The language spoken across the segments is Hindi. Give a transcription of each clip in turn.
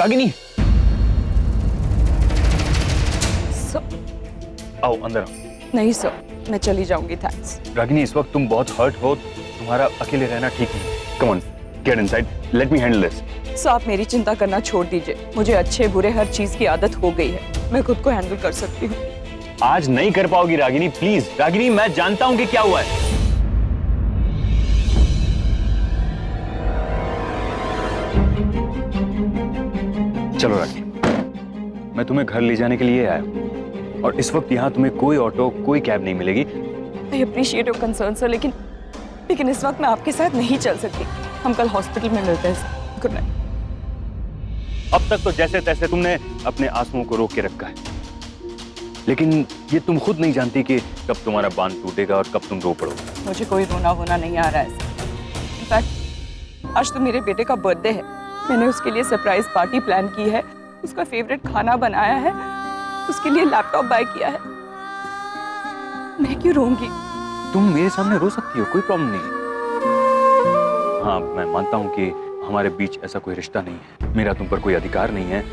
रागिनी, सर, आओ अंदर आओ। नहीं सर, मैं चली जाऊंगी, थैंक्स। रागिनी, इस वक्त तुम बहुत हर्ट हो, तुम्हारा अकेले रहना ठीक नहीं। Come on, get inside, let me handle this. Sir, आप मेरी चिंता करना छोड़ दीजिए। मुझे अच्छे बुरे हर चीज की आदत हो गई है। मैं खुद को हैंडल कर सकती हूँ। आज नहीं कर पाओगी रागिनी, प्लीज। रागिनी, मैं जानता हूं कि क्या हुआ है। चलो रागिनी, मैं तुम्हें घर ले जाने के लिए आया हूं और इस वक्त यहाँ तुम्हें कोई ऑटो, कोई कैब नहीं मिलेगी। I appreciate your concern sir, लेकिन इस वक्त मैं आपके साथ नहीं चल सकती। हम कल हॉस्पिटल में मिलते हैं। Good night. अब तक तो जैसे तैसे तुमने अपने आंसुओं को रोक के रखा है, लेकिन ये तुम खुद नहीं जानती कि कब तुम्हारा बांध टूटेगा और कब तुम रो पड़ोगे। मुझे कोई रोना वोना नहीं आ रहा है सर। इनफैक्ट आज तो मेरे बेटे का बर्थडे है। मैंने उसके लिए सरप्राइज पार्टी प्लान की है, उसका फेवरेट खाना बनाया है, उसके लिए लैपटॉप बाय किया है। मैं क्यों रोऊंगी? तुम मेरे सामने रो सकती हो, कोई प्रॉब्लम नहीं है। हाँ, मैं मानता हूँ कि हमारे बीच ऐसा कोई रिश्ता नहीं है, मेरा तुम पर कोई अधिकार नहीं है,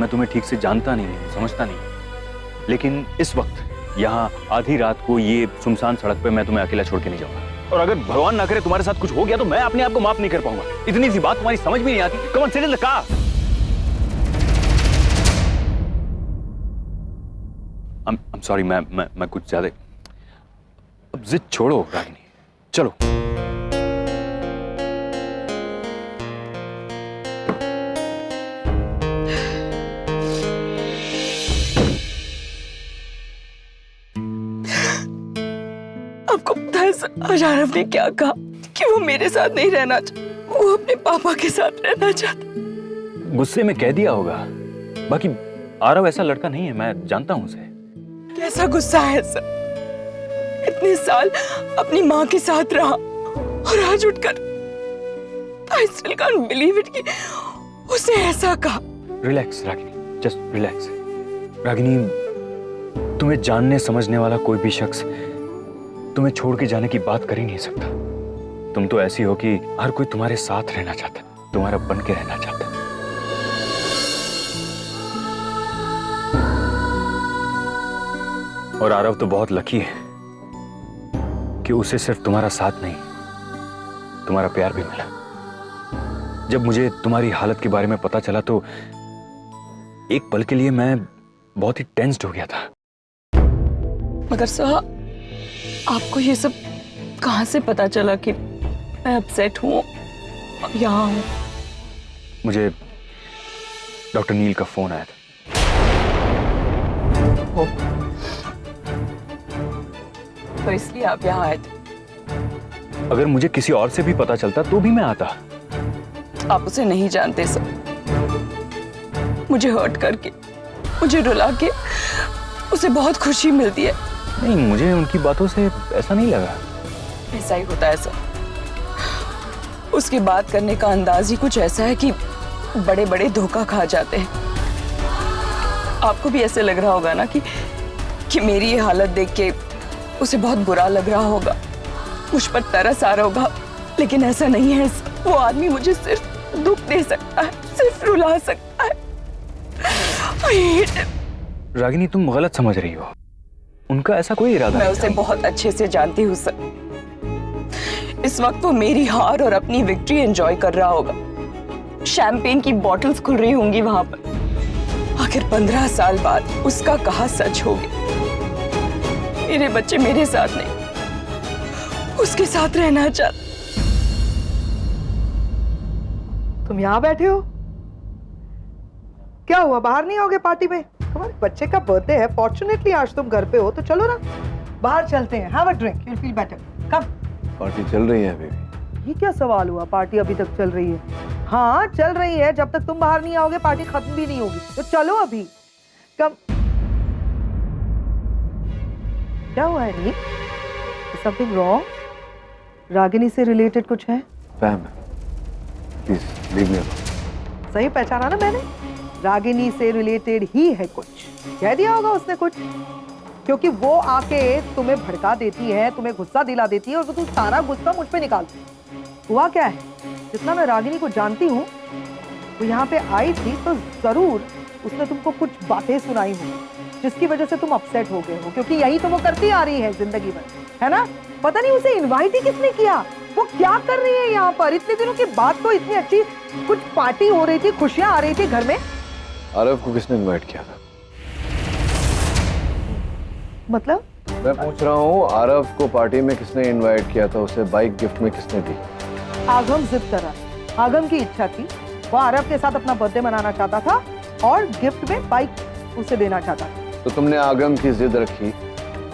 मैं तुम्हें ठीक से जानता नहीं हूँ, समझता नहीं हूँ। लेकिन इस वक्त यहाँ आधी रात को ये सुनसान सड़क पे मैं तुम्हें अकेला छोड़ के नहीं जाऊंगा। और अगर भगवान ना करे तुम्हारे साथ कुछ हो गया तो मैं अपने आप को माफ नहीं कर पाऊंगा। इतनी सी बात तुम्हारी समझ में नहीं आती। Come on, sit in the car. I'm sorry, मैं कुछ ज्यादा। अब जिद छोड़ो रागिनी, चलो। आपको पता है सर, आज आरव ने क्या कहा कि वो मेरे साथ नहीं रहना चाहता, वो अपने पापा के साथ रहना चाहता। गुस्से में कह दिया होगा। बाकी आरव ऐसा लड़का नहीं है, मैं जानता हूं उसे। कैसा गुस्सा है सर? इतने साल अपनी माँ के साथ रहा और आज उठकर I still can't believe it कि उसे ऐसा कहा। Relax Ragini, just relax. Ragini, तुम्हें जानने समझने वाला कोई भी शख्स तुम्हें छोड़ के जाने की बात कर ही नहीं सकता। तुम तो ऐसी हो कि हर कोई तुम्हारे साथ रहना चाहता, तुम्हारा बन के रहना चाहता। और आरव तो बहुत लकी है कि उसे सिर्फ तुम्हारा साथ नहीं, तुम्हारा प्यार भी मिला। जब मुझे तुम्हारी हालत के बारे में पता चला तो एक पल के लिए मैं बहुत ही टेंस्ड हो गया था। मगर सर, आपको ये सब कहां से पता चला कि मैं अपसेट हूँ, यहाँ हूँ? मुझे डॉक्टर नील का फोन आया था। तो इसलिए आप यहाँ आए थे? अगर मुझे किसी और से भी पता चलता तो भी मैं आता। आप उसे नहीं जानते सर। मुझे हर्ट करके, मुझे रुला के उसे बहुत खुशी मिलती है। नहीं, मुझे उनकी बातों से ऐसा नहीं लगा। ऐसा ही होता है सर। उसकी बात करने का अंदाज ही कुछ ऐसा है कि बड़े बड़े धोखा खा जाते हैं। आपको भी ऐसे लग रहा होगा ना कि मेरी ये हालत देख के उसे बहुत बुरा लग रहा होगा, मुझ पर तरस आ रहा होगा, लेकिन ऐसा नहीं है। वो आदमी मुझे सिर्फ दुख दे सकता है, सिर्फ रुला सकता है। रागिनी, तुम गलत समझ रही हो। उनका ऐसा कोई इरादा मैं नहीं उसे बहुत अच्छे से जानती हूँ सर। इस वक्त वो मेरी हार और अपनी विक्ट्री एंजॉय कर रहा होगा। शैंपेन की बॉटल्स खुल रही होंगी वहां पर। आखिर 15 साल बाद उसका कहा सच हो गया। मेरे बच्चे मेरे साथ नहीं, उसके साथ रहना चाहते। तुम यहाँ बैठे हो? क्या हुआ, बाहर नहीं आओगे पार्टी में? तुम्हारे बच्चे का बर्थडे है, फॉर्चुनेटली आज तुम घर पे हो, तो चलो ना बाहर चलते हैं। Have a drink, you will feel better. Come. Party चल रही है बेबी। ये क्या सवाल हुआ? पार्टी अभी तक चल रही है? हाँ चल रही है, जब तक तुम बाहर नहीं आओगे पार्टी खत्म भी नहीं होगी, तो चलो अभी। कम। क्या हुआ है नील? Something wrong? रागिनी से रिलेटेड कुछ है? Fam, please leave me alone. सही पहचाना ना मैंने? रागिनी से रिलेटेड ही है कुछ। कह दिया होगा उसने कुछ, क्योंकि वो आके तुम्हें भड़का देती है, तुम्हें गुस्सा दिला देती है और वो तुम सारा गुस्सा मुझ पे निकालती है। हुआ क्या है? जितना मैं रागिनी को जानती हूँ, वो यहाँ पे आई थी तो जरूर उसने तुमको कुछ बातें सुनाई होंगी जिसकी वजह से तुम अपसेट हो गए हो, क्योंकि यही तो वो करती आ रही है जिंदगी भर, है ना? पता नहीं उसे इनवाइट ही किसने किया, वो क्या कर रही है यहाँ पर? इतने दिनों के बाद तो इतनी अच्छी कुछ पार्टी हो रही थी, खुशियां आ रही थी घर में। आरव को किसने इनवाइट किया था? मतलब मैं पूछ रहा हूँ, आरव को पार्टी में किसने इनवाइट किया था? उसे बाइक गिफ्ट में किसने दी? आगम जिद करा, आगम की इच्छा थी, वो आरव के साथ अपना बर्थडे मनाना चाहता था और गिफ्ट में बाइक उसे देना चाहता था। तो तुमने आगम की जिद रखी,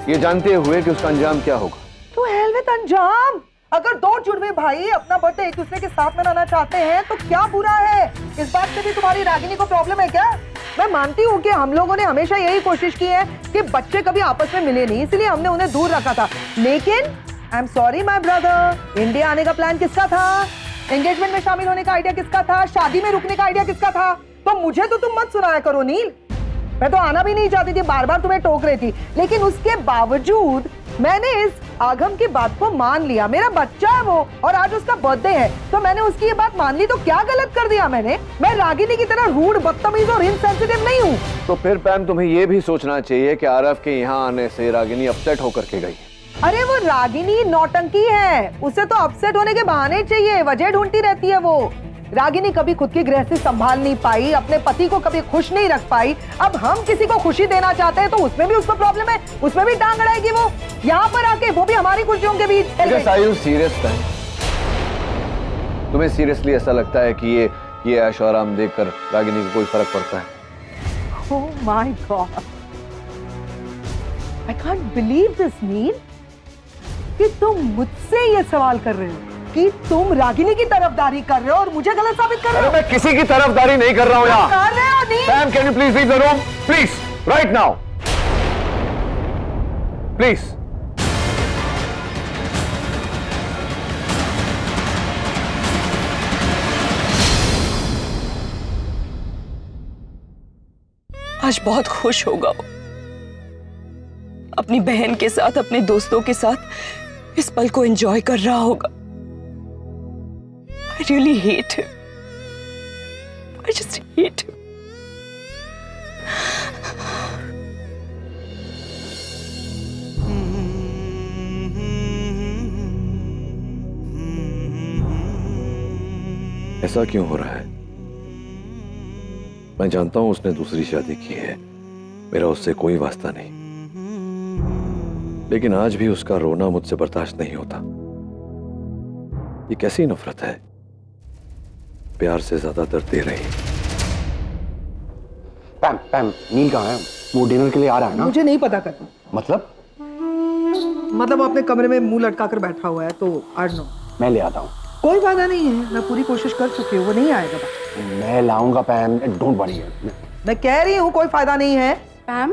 ये जानते हुए कि उसका अंजाम क्या होगा? तो हेल विद अंजाम। अगर दो जुड़वे भाई अपना बर्थडे एक दूसरे के साथ मनाना चाहते हैं तो क्या बुरा है? इस बात से भी तुम्हारी रागिनी को प्रॉब्लम है क्या? मैं मानती हूँ कि हम लोगों ने हमेशा यही कोशिश की है कि बच्चे कभी आपस में मिले नहीं, इसलिए हमने उन्हें दूर रखा था। लेकिन I am sorry my brother, India आने का प्लान किसका था? एंगेजमेंट में शामिल होने का आइडिया किसका था? शादी में रुकने का आइडिया किसका था? तो मुझे तो तुम मत सुनाया करो नील, मैं तो आना भी नहीं चाहती थी, बार बार तुम्हें टोक रही थी, लेकिन उसके बावजूद मैंने इस आगम की बात को मान लिया। मेरा बच्चा है वो और आज उसका बर्थडे है तो मैंने उसकी ये बात मान ली, तो क्या गलत कर दिया मैंने? मैं रागिनी की तरह रूड, बदतमीज और इनसेंसिटिव नहीं हूँ। तो फिर पैम तुम्हें ये भी सोचना चाहिए कि आरव के यहाँ आने से रागिनी अपसेट होकर के गई। अरे वो रागिनी नौटंकी है, उसे तो अपसेट होने के बहाने चाहिए, वजह ढूंढती रहती है वो। रागिनी कभी खुद की गृहस्थी संभाल नहीं पाई, अपने पति को कभी खुश नहीं रख पाई, अब हम किसी को खुशी देना चाहते हैं तो उसमें भी उसको प्रॉब्लम है, उसमें भी टांग अड़ाएगी वो यहाँ पर आके, वो भी हमारी खुशियों के बीच। सीरियस है? तुम्हें सीरियसली ऐसा लगता है कि ये ऐश और आराम देखकर रागिनी को कोई फर्क पड़ता है? Oh my god, I can't believe this Neel कि तुम मुझसे ये सवाल कर रहे हो कि तुम रागिनी की तरफदारी कर रहे हो और मुझे गलत साबित कर रहे हो। मैं किसी की तरफदारी नहीं कर रहा हूँ यहाँ। कर रहे हो नील। Sam, can you please leave the room? Please, right now. Please. आज बहुत खुश होगा वो, अपनी बहन के साथ, अपने दोस्तों के साथ इस पल को एंजॉय कर रहा होगा। I really hate him. I just hate him. ऐसा क्यों हो रहा है? मैं जानता हूं उसने दूसरी शादी की है, मेरा उससे कोई वास्ता नहीं, लेकिन आज भी उसका रोना मुझसे बर्दाश्त नहीं होता। ये कैसी नफरत है? प्यार से ज्यादा दर्द दे रही। पैम, नील कहाँ है? वो डिनर के लिए आ रहा है ना? मुझे नहीं पता करना। मतलब वो अपने कमरे में मुंह लटका कर बैठा हुआ है, तो आई डोंट नो। मैं ले आता हूँ। कोई फायदा नहीं है, मैं पूरी कोशिश कर चुकी हूँ, वो नहीं आएगा। मैं लाऊंगा पैम, डोंट वरी। मैं कह रही हूँ कोई फायदा नहीं है। पैम,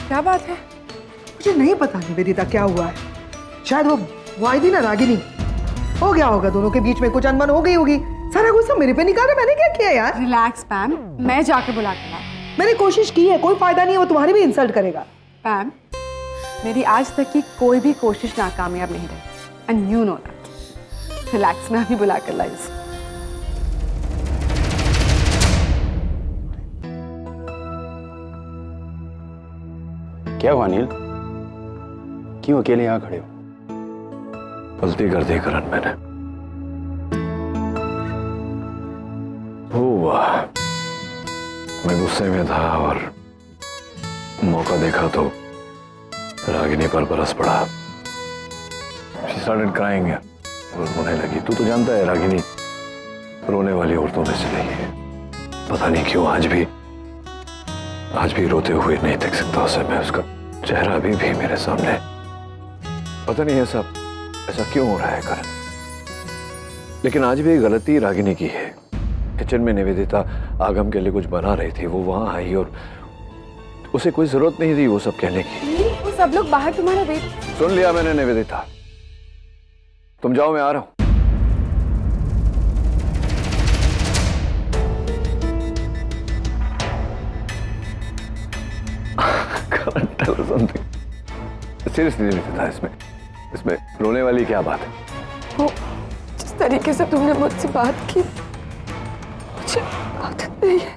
क्या बात है? मुझे नहीं पता निवेदिता क्या हुआ है, शायद वो आई थी ना रागिनी, हो गया होगा दोनों के बीच में कुछ अनबन हो गई होगी। सारा गुस्सा मेरे पे निकाला, मैंने क्या किया यार? रिलैक्स पैम, मैं जाके बुला के ला। मैंने कोशिश की है, कोई फायदा नहीं है, वो तुम्हारी भी इंसल्ट करेगा। पैम, मेरी आज तक की कोई भी कोशिश नाकामयाब नहीं रही, and you know that. Relax, मैं अभी बुला कर लाई। क्या हुआ नील? क्यों अकेले यहाँ खड़े हो? गलती कर दी करण मैंने। हुआ मैं गुस्से में था और मौका देखा तो रागिनी पर बरस पड़ा। She started crying, और रोने लगी। तू तो जानता है रागिनी रोने वाली औरतों में से नहीं है। पता नहीं क्यों आज भी रोते हुए नहीं देख सकता उसे मैं। उसका चेहरा अभी भी मेरे सामने। पता नहीं ऐसा क्यों हो रहा है करण, लेकिन आज भी गलती रागिनी की है। किचन में निवेदिता आगम के लिए कुछ बना रही थी, वो वहां आई और उसे कोई जरूरत नहीं थी वो सब कहने की। वो सब लोग बाहर तुम्हारा वेट। सुन लिया मैंने निवेदिता, तुम जाओ, मैं आ रहा हूं। सीरियसली निवेदिता, इसमें रोने वाली क्या बात है? वो जिस तरीके से तुमने मुझसे बात की, आदत नहीं है।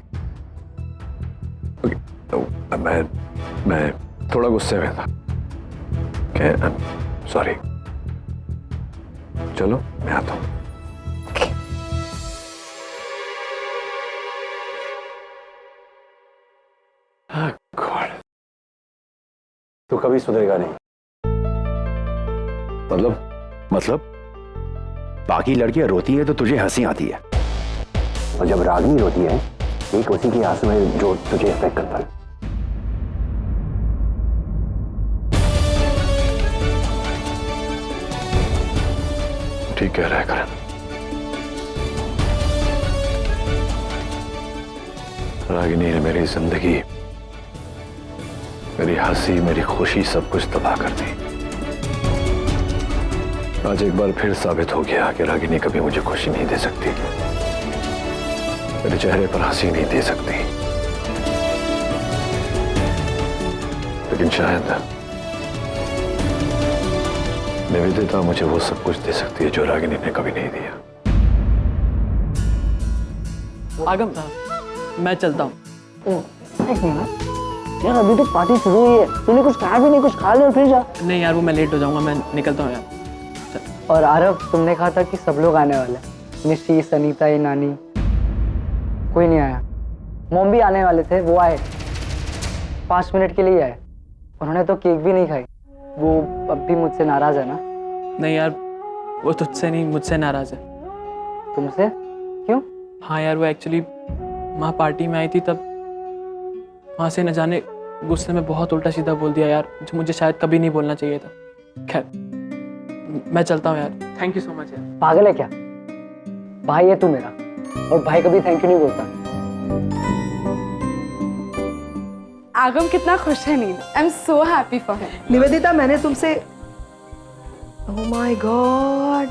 ओके, तो मैं थोड़ा गुस्से में था। सॉरी। चलो मैं आता हूँ। गॉड, तू कभी सुधरेगा नहीं। मतलब बाकी लड़कियां रोती है तो तुझे हंसी आती है, और जब रागिनी रोती है एक उसी के आंसू है जो तुझे अफेक्ट करता है। ठीक कह रहा है करण। रागिनी ने मेरी जिंदगी, मेरी हंसी, मेरी खुशी, सब कुछ तबाह कर दी। आज एक बार फिर साबित हो गया कि रागिनी कभी मुझे खुशी नहीं दे सकती, मेरे चेहरे पर हंसी नहीं दे सकती। लेकिन शायद निवेदिता मुझे वो सब कुछ दे सकती है जो रागिनी ने कभी नहीं दिया। आगम, मैं चलता हूँ। एक मिनट यार, अभी तो पार्टी शुरू हुई है, तूने कुछ खाया भी नहीं, कुछ खा ले और फिर जा। नहीं यार, वो मैं लेट हो जाऊंगा, मैं निकलता हूँ यार। और आरव, तुमने कहा था कि सब लोग आने वाले हैं। निशी, सनीता, ये नानी, कोई नहीं आया। मोम भी आने वाले थे, वो आए 5 मिनट के लिए आए। उन्होंने तो केक भी नहीं खाई। वो अब भी मुझसे नाराज है ना? नहीं यार, वो तुझसे नहीं, मुझसे नाराज है। तुमसे? क्यों? हाँ यार, वो एक्चुअली वहाँ पार्टी में आई थी, तब वहाँ से न जाने गुस्से में बहुत उल्टा सीधा बोल दिया यार, जो मुझे शायद कभी नहीं बोलना चाहिए था। खैर, मैं चलता हूँ यार। थैंक यू सो मच यार। पागल है क्या? भाई है तू मेरा, और भाई कभी थैंक यू नहीं बोलता। आगम कितना खुश है Neel. I am so happy for him. Nivedita, मैंने तुमसे, ओह माय गॉड,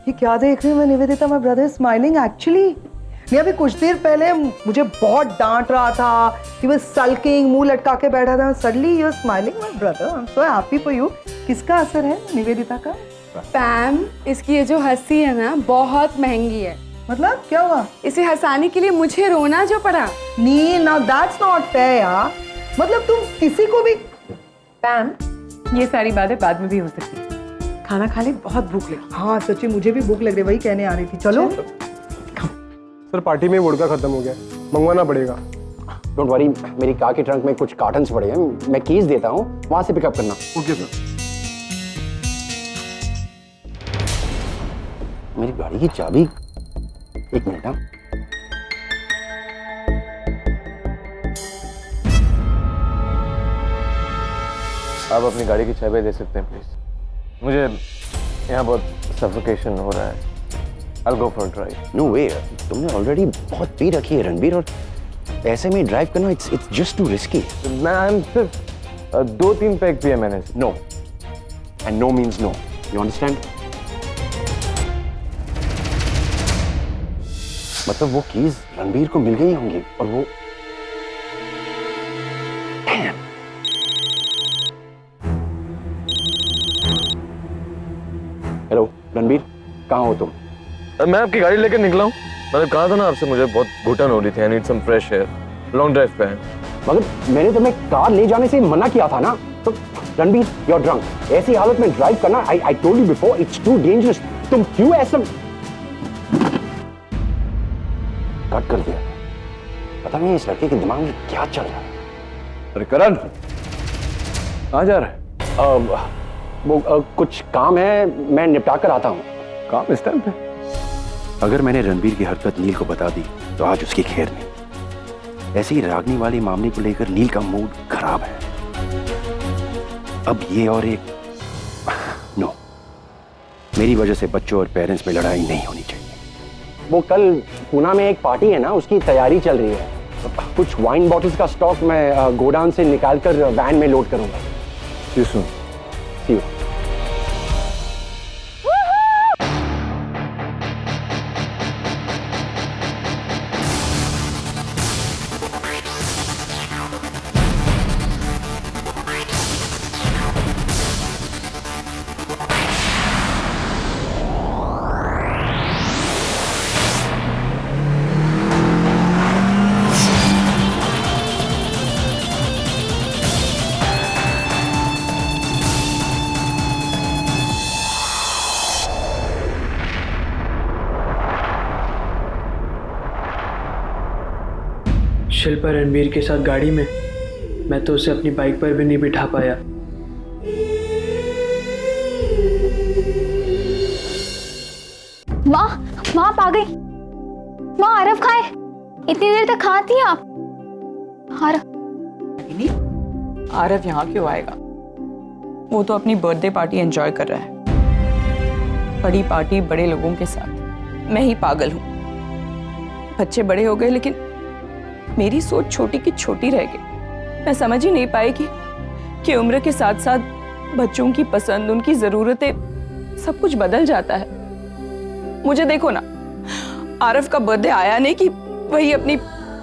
ये क्या देख रही हूँ मैं Nivedita? My brother smiling actually. नहीं, अभी कुछ देर पहले मुझे बहुत डांट रहा था, he was sulking, मुंह लटका के बैठा था। Suddenly you are smiling, my brother. I'm so happy for you. किसका असर है निवेदिता का? पैम, इसकी ये जो हंसी है ना, बहुत महंगी है। मतलब क्या हुआ? इसे हंसाने के लिए मुझे रोना जो पड़ा। नी, now that's not fair यार। मतलब तुम किसी को भी। पैम, ये सारी बातें बाद में भी हो सकती है। खाना खा ले, बहुत भूख लगी। हाँ सच्ची, मुझे भी भूख लग रही, वही कहने आ रही थी। चलो। सर, पार्टी में वोडका खत्म हो गया, मंगवाना पड़ेगा। डोंट वरी, मेरी कार के ट्रंक में कुछ कार्टन्स पड़े हैं, मैं कीज देता हूँ, वहां से पिकअप करना। Okay sir. मेरी गाड़ी की चाबी, एक मिनट। हाँ, आप अपनी गाड़ी की चाबी दे सकते हैं प्लीज? मुझे यहाँ बहुत सफोकेशन हो रहा है। I'll go for a drive. No way, तुमने ऑलरेडी बहुत पी रखी है रणबीर, और ऐसे में ड्राइव करना इट्स जस्ट टू रिस्की। मैं सिर्फ 2-3 पैक पिया मैंने। No, and no means no, you understand? मतलब वो कीज रणबीर को मिल गई होंगी, और वो हेलो रणबीर, कहाँ हो तुम? मैं आपकी गाड़ी लेकर निकला हूँ। मैंने कहा था ना आपसे, मुझे बहुत घुटन हो रही थी। I need some fresh air. Long drive पे है। मगर मैंने तुम्हें कार ले जाने से मना किया था ना। तो रणबीर, यू आर ड्रंक। ऐसी हालत में ड्राइव करना, I told you before, it's too dangerous. तुम क्यों ऐसा कट कर दिया? पता नहीं इस लड़के के दिमाग में क्या चल रहा है। अरे करण, कहाँ जा रहा है? कुछ काम है, मैं निपटा कर आता हूँ। काम इस टाइम पे? अगर मैंने रणबीर की हरकत नील को बता दी तो आज उसकी खैर नहीं। ऐसी रागनी वाले मामले को लेकर नील का मूड खराब है। अब ये और एक नो, मेरी वजह से बच्चों और पेरेंट्स में लड़ाई नहीं होनी चाहिए। वो कल पूना में एक पार्टी है ना, उसकी तैयारी चल रही है। कुछ वाइन बॉटल्स का स्टॉक मैं गोडाउन से निकालकर वैन में लोड करूंगा। See you soon. See you. Shilpa Ranveer के साथ गाड़ी में, मैं तो उसे अपनी बाइक पर भी नहीं बिठा पाया। माँ, माँ आप आ गई। माँ आरव खाए, इतनी देर तक कहाँ थी आप? आरव यहाँ क्यों आएगा? वो तो अपनी बर्थडे पार्टी एंजॉय कर रहा है, बड़ी पार्टी बड़े लोगों के साथ। मैं ही पागल हूँ। बच्चे बड़े हो गए लेकिन मेरी सोच छोटी की छोटी रह गई। मैं समझ ही नहीं पाई कि उम्र के साथ साथ बच्चों की पसंद, उनकी जरूरतें, सब कुछ बदल जाता है। मुझे देखो ना, आरव का बर्थडे आया नहीं कि वही अपनी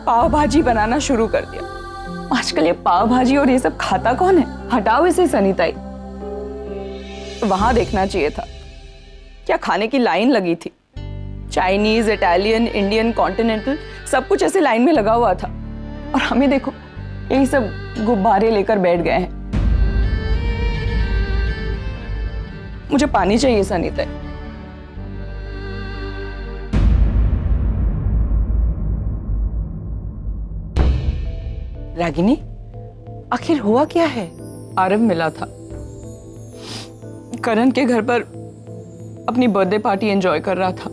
पाव भाजी बनाना शुरू कर दिया। आजकल ये पाव भाजी और ये सब खाता कौन है? हटाओ इसे सनीताई। वहां देखना चाहिए था, क्या खाने की लाइन लगी थी। चाइनीज, इटालियन, इंडियन, कॉन्टिनेंटल, सब कुछ ऐसे लाइन में लगा हुआ था। और हमें देखो, यही सब गुब्बारे लेकर बैठ गए हैं। मुझे पानी चाहिए सनीताई। रागिनी, आखिर हुआ क्या है? आरव मिला था करण के घर पर, अपनी बर्थडे पार्टी एंजॉय कर रहा था।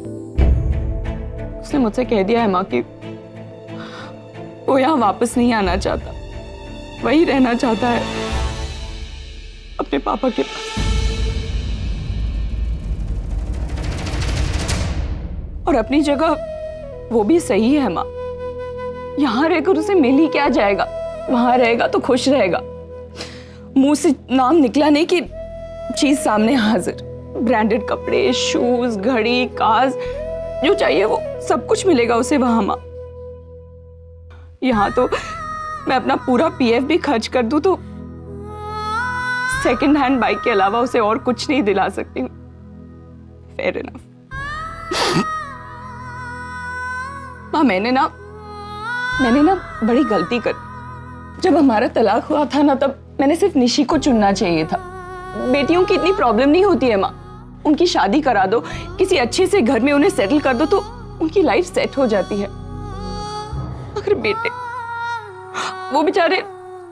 उसने मुझसे कह दिया है माँ कि वो यहाँ वापस नहीं आना चाहता, वही रहना चाहता है अपने पापा के पास। और अपनी जगह वो भी सही है माँ। यहाँ रहकर उसे मिल ही क्या जाएगा? वहां रहेगा तो खुश रहेगा। मुंह से नाम निकला नहीं कि चीज सामने हाजिर। ब्रांडेड कपड़े, शूज, घड़ी, कार्स, जो चाहिए वो सब कुछ मिलेगा उसे वहां माँ। यहाँ तो मैं अपना पूरा पीएफ भी खर्च कर दूं तो सेकंड हैंड बाइक के अलावा उसे और कुछ नहीं दिला सकती हूँ। Fair enough. माँ, मैंने ना बड़ी गलती कर। जब हमारा तलाक हुआ था ना, तब मैंने सिर्फ निशी को चुनना चाहिए था। बेटियों की इतनी प्रॉब्लम नहीं होती है माँ। उनकी शादी करा दो, किसी अच्छे से घर में उन्हें सेटल कर दो तो उनकी लाइफ सेट हो जाती है। मगर बेटे, वो बेचारे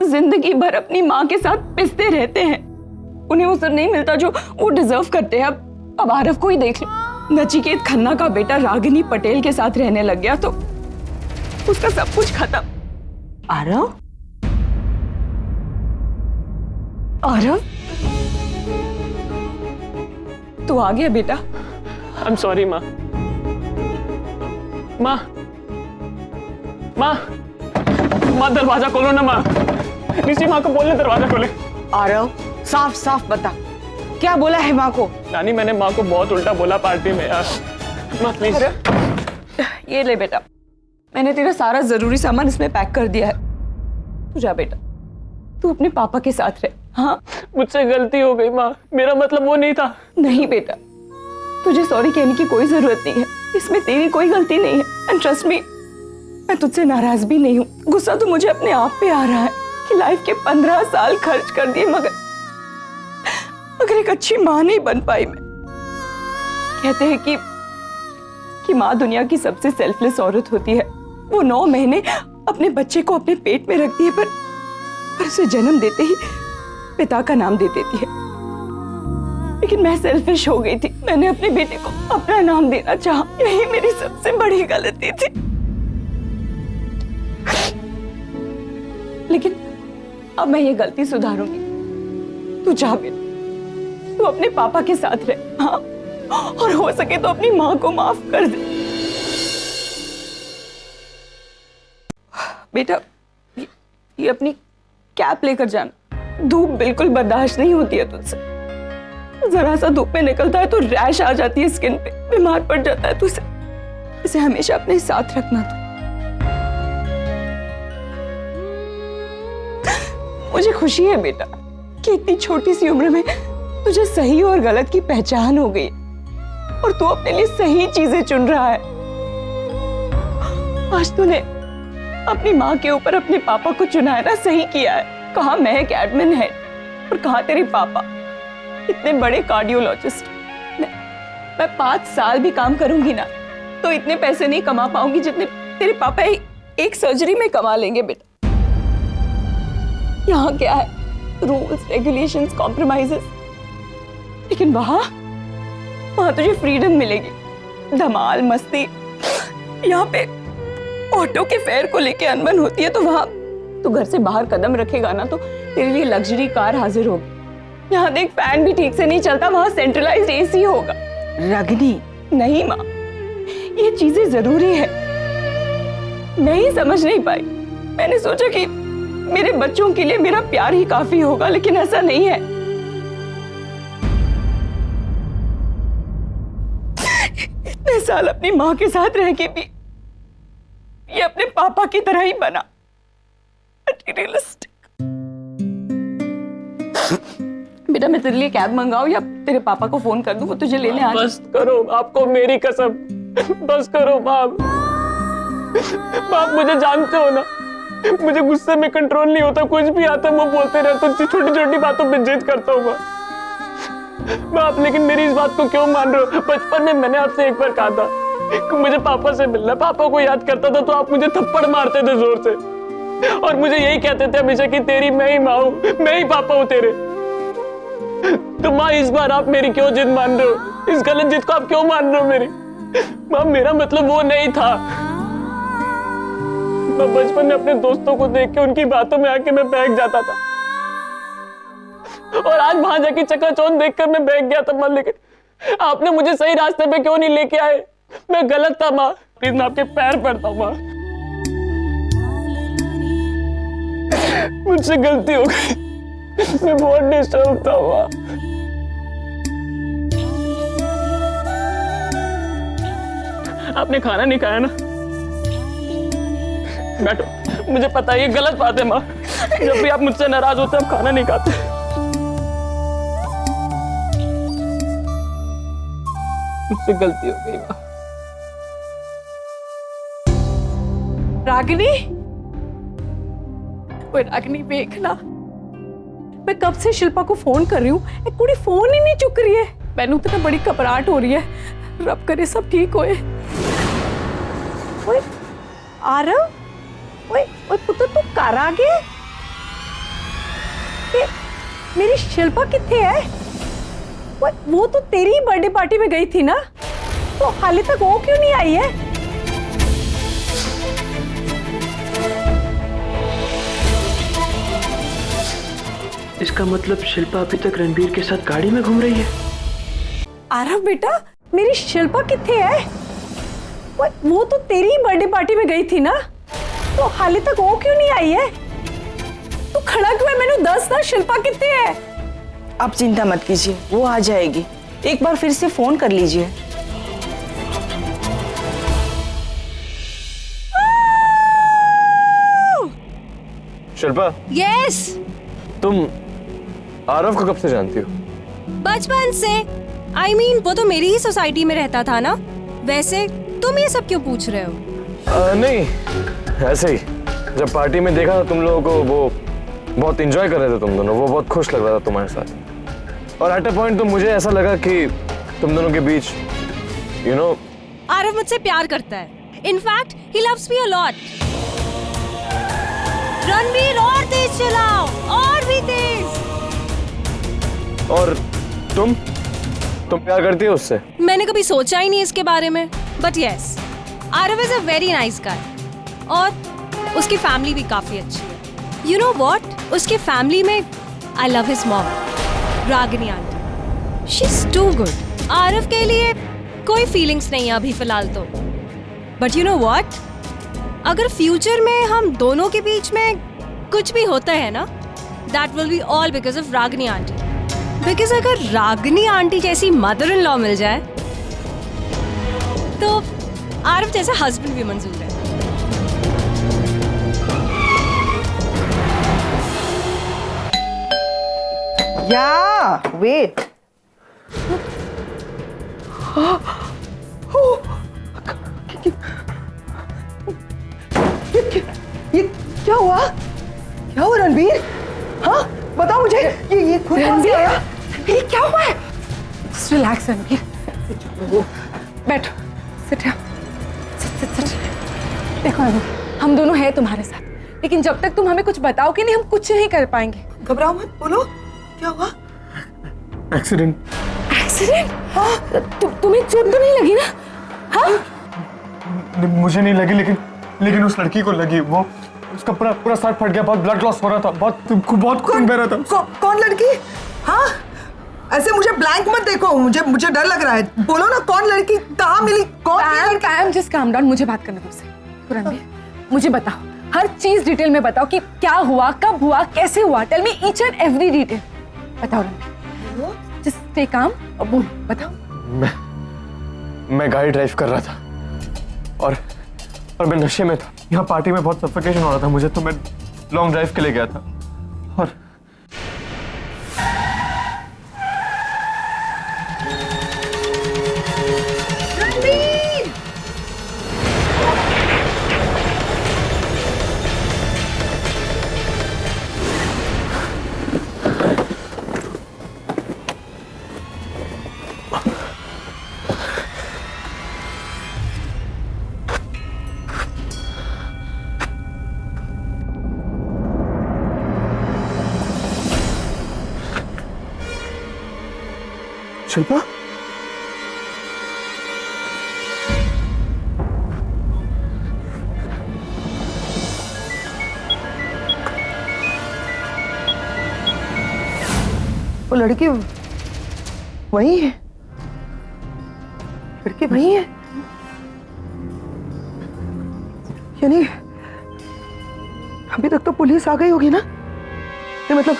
जिंदगी भर अपनी माँ के साथ पिसते रहते हैं। उन्हें वो सब नहीं मिलता जो वो डिजर्व करते हैं। अब आरव को ही देख लो। नचिकेत खन्ना का बेटा रागिनी पटेल के साथ रहने लग गया तो उसका सब कुछ खत्म। आरव? आरव, तू आ गया बेटा? आई एम सॉरी माँ। माँ, दरवाजा खोलो ना माँ। निशी, माँ को बोलने दरवाजा खोले। आरव, साफ साफ बता, क्या बोला है माँ को? नानी, मैंने माँ को बहुत उल्टा बोला पार्टी में यार। माँ प्लीज। ये ले बेटा, मैंने तेरा सारा जरूरी सामान इसमें पैक कर दिया है। तू जा बेटा, तू अपने पापा के साथ रह। हाँ, मुझसे गलती हो गई माँ, मेरा मतलब वो नहीं था। नहीं बेटा, तुझे सॉरी कहने की कोई जरूरत नहीं है। इसमें तेरी कोई गलती नहीं है। एंड ट्रस्ट मी, मैं तुझसे नाराज भी नहीं हूँ। गुस्सा तो मुझे अपने आप पे आ रहा है कि लाइफ के 15 साल खर्च कर दिए मगर एक अच्छी माँ नहीं बन पाई मैं। कहते हैं कि माँ दुनिया की सबसे सेल्फलेस औरत होती है। वो 9 महीने अपने बच्चे को अपने पेट में रखती है पर उसे जन्म देते ही पिता का नाम दे देती है। लेकिन मैं सेल्फिश हो गई थी। मैंने अपने बेटे को अपना नाम देना चाहा। यही मेरी सबसे बड़ी गलती थी। लेकिन अब मैं ये गलती सुधारूंगी। तू जा बेटा, तू अपने पापा के साथ रह। हाँ, और हो सके तो अपनी माँ को माफ कर दे। बेटा, ये अपनी कैप लेकर जाना। धूप बिल्कुल बर्दाश्त नहीं होती है तुझसे। जरा सा धूप में निकलता है तो रैश आ जाती है स्किन पे, बीमार पड़ जाता है। तो इसे हमेशा अपने साथ रखना। मुझे खुशी है बेटा कि इतनी छोटी सी उम्र में तुझे सही और गलत की पहचान हो गई और तू अपने लिए सही चीजें चुन रहा है। आज तूने अपनी माँ के ऊपर अपने पापा को चुना है ना, सही किया है। कहाँ मैं एक एडमिन है और कहाँ तेरे पापा इतने बड़े कार्डियोलॉजिस्ट। मैं 5 साल भी काम करूंगी ना तो इतने पैसे नहीं कमा पाऊंगी जितने तेरे पापा एक सर्जरी में कमा लेंगे बेटा। यहाँ क्या है, रूल्स रेगुलेशंस कॉम्प्रोमाइजेस, लेकिन वहां तुझे फ्रीडम मिलेगी, धमाल मस्ती। यहाँ पे ऑटो के फेयर को लेके अनबन होती है, तो वहां तू घर से बाहर कदम रखेगा ना तो तेरे लिए लग्जरी कार हाजिर होगी। यहाँ देख, फैन भी ठीक से नहीं चलता, वहां सेंट्रलाइज्ड एसी होगा। रागिनी, नहीं माँ, ये चीजें जरूरी है। मैं ही समझ नहीं पाई। मैंने सोचा कि मेरे बच्चों के लिए मेरा प्यार ही काफी होगा, लेकिन ऐसा नहीं है। इतने साल अपनी माँ के साथ रह के भी ये अपने पापा की तरह ही बना, मटेरियलिस्टिक। बेटा, मैं तेरे लिए कैब मंगाऊं या तेरे पापा को फोन कर दूं, वो तुझे लेने आ जाए? बस करो, आपको मेरी कसम, बस करो बाप। बाप, मुझे जानते हो ना, मुझे गुस्से में कंट्रोल नहीं होता, कुछ भी आता वो बोलते रहते, छोटी छोटी बातों पे जिद करता हूँ बाप। लेकिन मेरी इस बात को क्यों मान रहे हो? बचपन में मैंने आपसे एक बार कहा था कि मुझे पापा से मिलना, पापा को याद करता था तो आप मुझे थप्पड़ मारते थे जोर से, और मुझे यही कहते थे हमेशा कि तेरी मैं ही माँ हूँ, मैं ही पापा हूँ तेरे। तो माँ, इस बार आप मेरी क्यों जिद मान रहे हो? इस गलत जिद को आप क्यों मान रहे हो मेरी? माँ, मेरा मतलब वो नहीं था। मैं बचपन में अपने दोस्तों को देख के उनकी बातों में आके मैं बहक जाता था, और आज वहां जाके चकाचौंध देखकर मैं बहक गया था माँ। लेकिन आपने मुझे सही रास्ते पे क्यों नहीं लेके आए? मैं गलत था माँ, प्लीज मैं आपके पैर पड़ता हूँ माँ, मुझसे गलती हो गई, मैं बहुत डिस्टर्ब था माँ। आपने खाना नहीं खाया ना? बैठो, मुझे पता है ये गलत बात है माँ, जब भी आप मुझसे नाराज होते आप खाना नहीं खाते। मुझसे गलती हो गई माँ। रागिनी, ओए रागिनी देख ना, मैं कब से शिल्पा को फोन कर रही हूँ, कुड़ी फोन ही नहीं चुक रही है। मैनू तो बड़ी घबराहट हो रही है, रब करे सब ठीक होए। ओए आरव, ओए ओए पुत्र, तू घर आ गया? मेरी शिल्पा किथे है? ओए वो तो तेरी बर्थडे पार्टी में गई थी ना, तो हाले तक वो क्यों नहीं आई है? इसका मतलब शिल्पा अभी तक रणबीर के साथ गाड़ी में घूम रही है। आरव बेटा, मेरी शिल्पा किथे है? वो तो तेरी बर्थडे पार्टी में गई थी ना, तो हाले तक वो क्यों नहीं आई है? तू खड़ा क्यों है? मैंने 10 ना शिल्पा किथे है? आप चिंता मत कीजिए, वो आ जाएगी। एक बार फिर से फोन कर लीजिए। शिल्पा, यस, तुम आरव को कब से जानती हो? बचपन से। I mean, वो तो मेरी ही सोसाइटी में रहता था ना। वैसे तुम ये सब क्यों पूछ रहे हो? नहीं, ऐसे ही। जब पार्टी में देखा था तुम लोगों को, वो बहुत एंजॉय कर रहे थे तुम दोनों, वो बहुत खुश लग रहा था तुम्हारे साथ, और एट अ पॉइंट तो मुझे ऐसा लगा कि तुम दोनों के बीच आरव मुझसे प्यार करता है। In fact he loves me a lot. Ranbir, और तेज चलाओ, और भी तेज। और तुम प्यार करती हो उससे? मैंने कभी सोचा ही नहीं इसके बारे में, but yes, Aarav is a very nice guy, और उसकी फैमिली भी काफी अच्छी है। यू नो व्हाट, उसकी फैमिली में I love his mom, Ragini aunty. She is too good. Aarav के लिए कोई फीलिंग्स नहीं है अभी फिलहाल तो, बट यू नो व्हाट, अगर फ्यूचर में हम दोनों के बीच में कुछ भी होता है ना, that will be all because of Ragini aunty. Because अगर रागिनी आंटी जैसी मदर इन लॉ मिल जाए तो आरव जैसा हस्बैंड भी मंजूर है। या वेट, ये क्या हुआ? क्या हुआ रणबीर? हाँ बताओ मुझे, ये खुद कहाँ से आया? ये क्या हुआ है? रिलैक्स रणबीर, बैठो, सिट, सिट। देखो हम दोनों हैं तुम्हारे साथ, लेकिन जब तक तुम हमें कुछ बताओगे नहीं, हम कुछ नहीं कर पाएंगे। घबराओ मत, बोलो क्या हुआ? एक्सीडेंट। एक्सीडेंट? तुम्हें चोट तो नहीं लगी ना? हाँ? मुझे नहीं लगी, लेकिन उस लड़की को लगी। वो उसका पूरा सर फट गया, बहुत ब्लड लॉस हो रहा था, बहुत खून बह रहा था। कौन लड़की? हाँ, ऐसे मुझे ब्लैंक मत देखो, मुझे डर लग रहा है। बोलो ना, कौन लड़की, कहाँ मिली, कौन? पैम जस्ट काम डाउन, मुझे बात करने दो उससे। रणबीर, मुझे बताओ, हर चीज डिटेल में बताओ कि क्या हुआ, कब हुआ, कैसे हुआ। Tell me each and every detail. बताओ रणबीर, जस्ट स्टे काम और बोल, बताओ। मैं गाड़ी ड्राइव कर रहा था और मैं नशे में था। यहाँ पार्टी में बहुत सफोकेशन हो रहा था मुझे, तो मैं लॉन्ग ड्राइव के लिए गया था और शिल्पा, वो लड़की वही है? लड़की वही है? यानी अभी तक तो पुलिस आ गई होगी ना? मतलब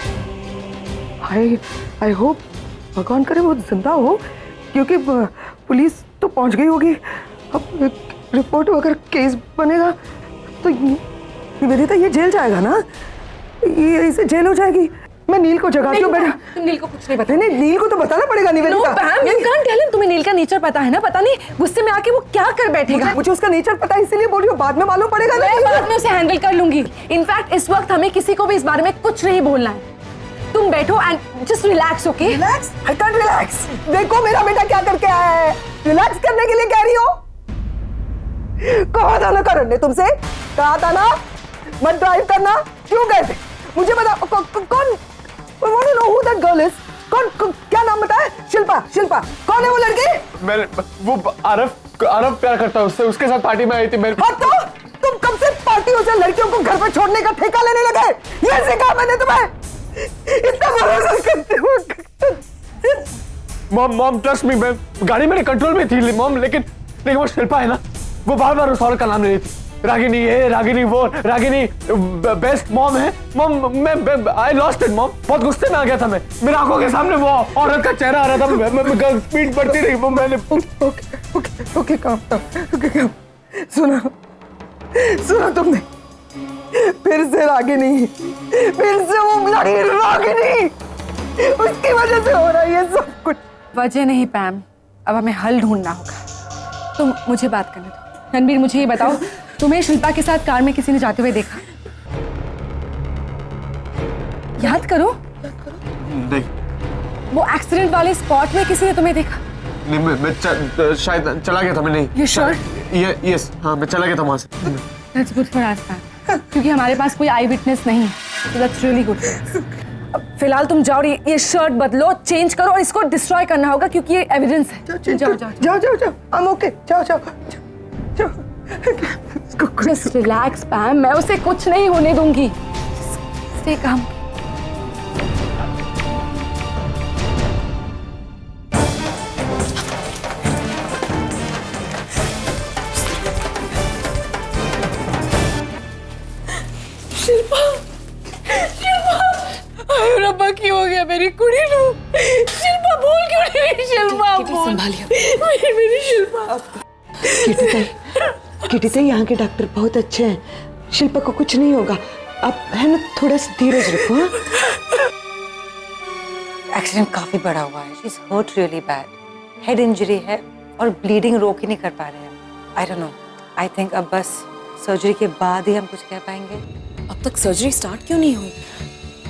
आई होप, भगवान करे वो जिंदा हो, क्योंकि पुलिस तो पहुंच गई होगी। अब रिपोर्ट वगैरह केस बनेगा तो निवेदिता ये जेल जाएगा ना? ये इसे जेल हो जाएगी। मैं नील को जगाती हूँ बेटा। तुम नील को कुछ नहीं बताओ। नहीं, नील को तो बताना पड़ेगा Nivedita. you can't tell him। तुम्हें नील का नेचर पता है ना? पता नहीं गुस्से में आके वो क्या कर बैठेगा। मुझे उसका नेचर पता है, इसीलिए बोल रही हूँ, बाद में मालूम पड़ेगा। मैं बाद में उसे हैंडल कर लूंगी। इनफैक्ट इस वक्त हमें किसी को भी इस बारे में कुछ नहीं बोलना है। तुम बैठो and just relax, okay? Relax? I can't relax. देखो मेरा बेटा क्या करके आया है। रिलैक्स करने के लिए कह रही हो? कहा था ना करण ने तुमसे, कहा था ना मत ड्राइव करना, क्यों गए थे? मुझे बताओ कौन? I want to know who that girl is. कौन, क्या नाम बताया? शिल्पा। शिल्पा कौन है वो लड़की? वो आरव प्यार करता है उससे, उसके साथ पार्टी में आई थी मेरे। हाँ तो तुम कब से पार्टियों से लड़कियों को घर पर छोड़ने का ठेका लेने लगे? ये सिखा मैंने तुम्हें? इतना भरोसा करते हो? मॉम ट्रस्ट मी, मैं गाड़ी मेरे कंट्रोल में थी मॉम, लेकिन वो शिल्पा है ना, वो बार उस औरत का नाम ले रही थी। रागिनी ये, रागिनी वो, रागिनी बेस्ट मॉम है। मॉम मैं आई लॉस्ट इट मॉम, बहुत गुस्से में आ गया था मैं। मेरी आंखों के सामने वो औरत का चेहरा आ रहा था, मैं स्पीड बढ़ती रही। वो मैंने ओके काम सुना तुमने? फिर से रागिनी, फिर से वो ब्लडी रागिनी, उसकी वजह से हो रहा है ये सब कुछ। वजह नहीं पैम, अब हमें हल ढूंढना होगा। तुम मुझे बात करने दो। रणबीर, मुझे ये बताओ, तुम्हें शिल्पा के साथ कार में किसी ने जाते हुए देखा? याद करो। नहीं। वो एक्सीडेंट वाले स्पॉट में किसी ने तुम्हें देखा? नहीं, मैं शायद चला गया था। मैं नहीं। You sure? यस, हाँ मैं चला गया था वहां से। That's good for us, पैम, क्योंकि हमारे पास कोई आई विटनेस नहीं है। So that's really good for us. अब फिलहाल तुम जाओ और ये शर्ट बदलो, चेंज करो और इसको डिस्ट्रॉय करना होगा क्योंकि ये एविडेंस है। जाओ। I'm okay। जाओ। Just relax, पैम, मैं उसे कुछ नहीं होने दूंगी। Stay calm. रब्बा की हो गया मेरी कुड़ी नु। शिल्पा बोल क्यों नहीं? शिल्पा बोल। संभालिए मेरी शिल्पा। किटी ताई, यहाँ के डॉक्टर बहुत अच्छे हैं, शिल्पा को कुछ नहीं होगा। आप है ना, थोड़ा सा धीरज रखो। एक्सीडेंट काफी बड़ा हुआ है। She is hurt really bad, head injury है और ब्लीडिंग रोक ही नहीं कर पा रहे हैं। I don't know, I think अब बस सर्जरी के बाद ही हम कुछ कह पाएंगे। अब तक सर्जरी स्टार्ट क्यों नहीं हुई?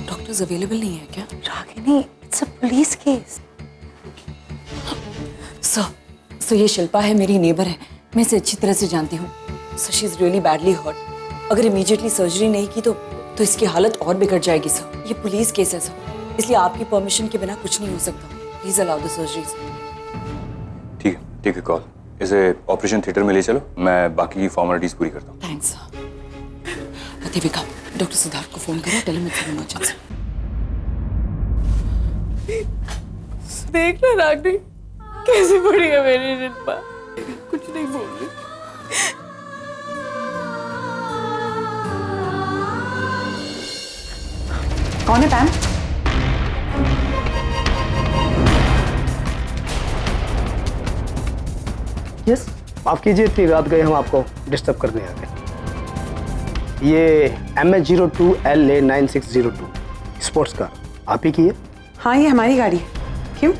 डॉक्टर्स अवेलेबल नहीं है क्या? Ragini, it's a police case. So ये शिल्पा है, मेरी नेबर है, मैं इसे अच्छी तरह से जानती हूँ। So she is really badly hurt. अगर इमीडिएटली सर्जरी नहीं की तो इसकी हालत और बिगड़ जाएगी सर। ये पुलिस केस है सर, इसलिए आपकी परमिशन के बिना कुछ नहीं हो सकता। Please allow the surgery sir. ठीक है कॉल, इसे ऑपरेशन थिएटर में ले चलो, मैं बाकी की फॉर्मेलिटीज पूरी करता हूँ। थैंक्स देविका, डॉक्टर सिद्धार्थ को फोन करो, टेल हिम इट्स इमरजेंसी। देख ना रागनी कैसे पड़ी है मेरी शिल्पा, कुछ नहीं बोल रही। कौन है पैम? यस, माफ कीजिए इतनी रात गए हम आपको डिस्टर्ब करने आ गए। ये MH02LA9602 स्पोर्ट्स कार आप ही की है? हाँ, ये हमारी गाड़ी है। क्यों?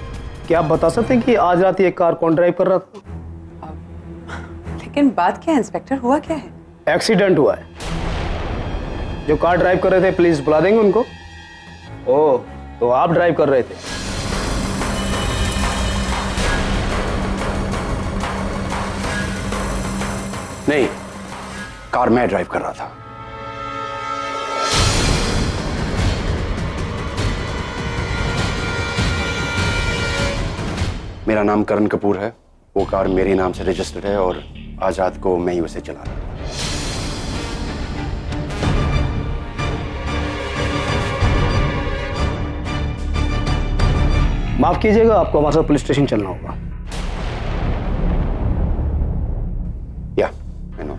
क्या आप बता सकते हैं कि आज रात ये कार कौन ड्राइव कर रहा था? लेकिन बात क्या है इंस्पेक्टर, हुआ क्या है? एक्सीडेंट हुआ है। जो कार ड्राइव कर रहे थे प्लीज बुला देंगे उनको। ओह, तो आप ड्राइव कर रहे थे? नहीं, कार मैं ड्राइव कर रहा था। मेरा नाम करण कपूर है, वो कार मेरे नाम से रजिस्टर्ड है और आज रात को मैं ही उसे चला रहा था। माफ कीजिएगा, आपको हमारे साथ पुलिस स्टेशन चलना होगा। या, I know.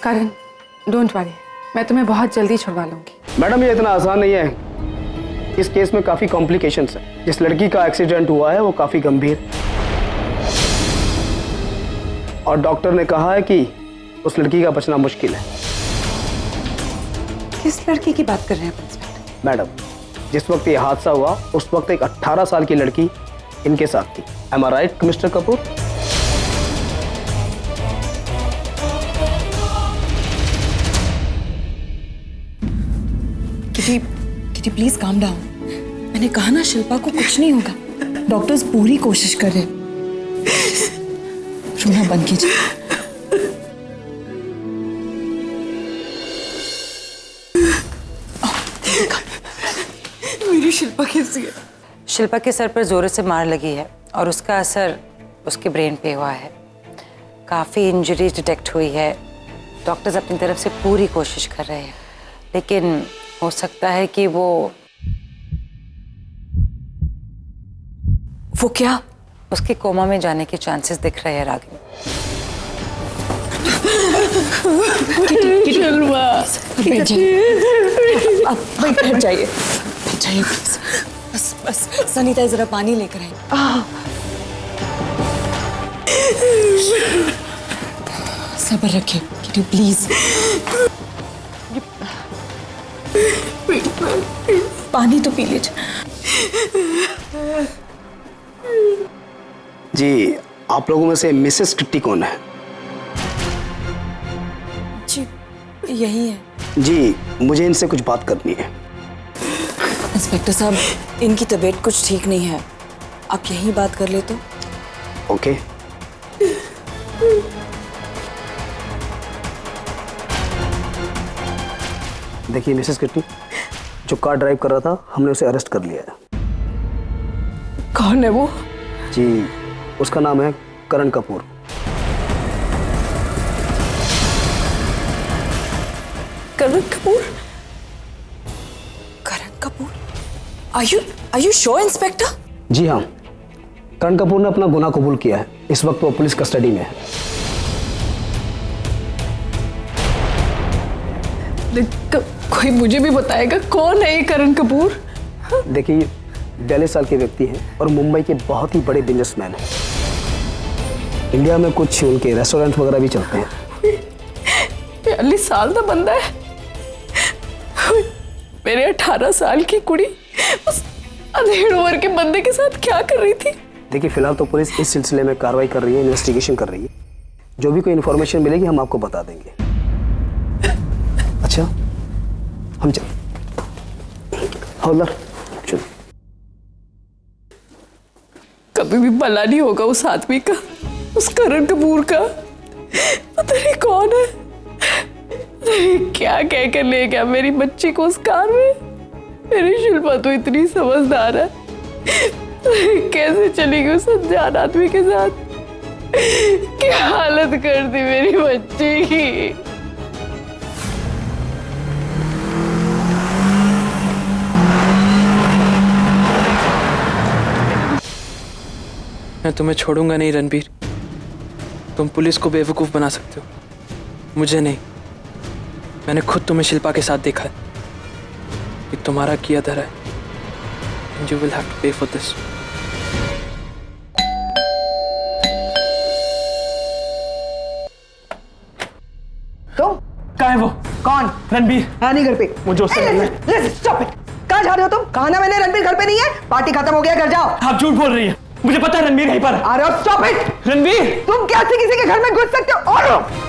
Karan, don't worry, मैं तुम्हें बहुत जल्दी छुड़वा लूंगी। मैडम, ये इतना आसान नहीं है। इस केस में काफी कॉम्प्लिकेशंस है। जिस लड़की का एक्सीडेंट हुआ है वो काफी गंभीर, और डॉक्टर ने कहा है कि उस लड़की का बचना मुश्किल है। किस लड़की की बात कर रहे हैं आप इंस्पेक्टर? मैडम, जिस वक्त ये हादसा हुआ उस वक्त एक 18 साल की लड़की इनके साथ थी। Am I right mister Kapoor? Kitty please calm down. मैंने कहा ना शिल्पा को कुछ नहीं होगा, डॉक्टर्स पूरी कोशिश कर रहे हैं। रोना बंद कीजिए। मेरी शिल्पा कैसी है? शिल्पा के सर पर जोरों से मार लगी है और उसका असर उसके ब्रेन पे हुआ है। काफ़ी इंजरी डिटेक्ट हुई है। डॉक्टर्स अपनी तरफ से पूरी कोशिश कर रहे हैं, लेकिन हो सकता है कि वो क्या? उसके कोमा में जाने के चांसेस दिख रहे हैं रागिनी। बैठ जाइए बस सनीता जरा पानी लेकर आए। सब्र रखिए किटी प्लीज। पानी तो पी लीजिए। जी, आप लोगों में से मिसेस किट्टी कौन है? जी यही है। जी, मुझे इनसे कुछ बात करनी है। इंस्पेक्टर साहब, इनकी तबीयत कुछ ठीक नहीं है, आप यहीं बात कर ले तो। ओके। देखिए मिसेस किट्टी, जो कार ड्राइव कर रहा था हमने उसे अरेस्ट कर लिया है। कौन है वो? जी, उसका नाम है Karan Kapoor. Karan Kapoor? Karan Kapoor? Are you sure, inspector? जी हाँ, करण कपूर ने अपना गुनाह कबूल किया है। इस वक्त वो पुलिस कस्टडी में है। कोई मुझे भी बताएगा कौन है ये करण कपूर? देखिए, 42 साल के व्यक्ति हैं और मुंबई के बहुत ही बड़े बिजनेसमैन हैं। इंडिया में कुछ उनके रेस्टोरेंट वगैरह भी चलते हैं। 42 साल का बंदा है। मेरे 18 साल की कुड़ी उस अधेड़ उम्र के बंदे के साथ क्या कर रही थी? देखिए, फिलहाल तो पुलिस इस सिलसिले में कार्रवाई कर रही है, इन्वेस्टिगेशन कर रही है। जो भी कोई इन्फॉर्मेशन मिलेगी हम आपको बता देंगे। अच्छा, हम चल। हवलदार चलो। कभी भी भला नहीं होगा उस आदमी का, उस करण कपूर का। पता नहीं कौन है, क्या कह कर ले गया मेरी बच्ची को उस कार में। मेरी शिल्पा तो इतनी समझदार है, कैसे चली गई उस अनजान आदमी के साथ। क्या हालत कर दी मेरी बच्ची की। मैं तुम्हें छोड़ूंगा नहीं रणबीर। तुम पुलिस को बेवकूफ बना सकते हो, मुझे नहीं। मैंने खुद तुम्हें शिल्पा के साथ देखा है। ये तुम्हारा किया धरा है। You will have to pay for this. तुम कहाँ है वो? कौन? रणबीर। है नहीं घर पे। मुझे उससे मिलना है। Stop it. कहाँ जा रहे हो तुम? कहा ना मैंने रणबीर घर पे नहीं है। पार्टी खत्म हो गया, घर जाओ। आप झूठ बोल रही हैं। मुझे पता है रणबीर यहीं पर है। अरे स्टॉप इट। रणबीर, तुम कैसे किसी के घर में घुस सकते हो? और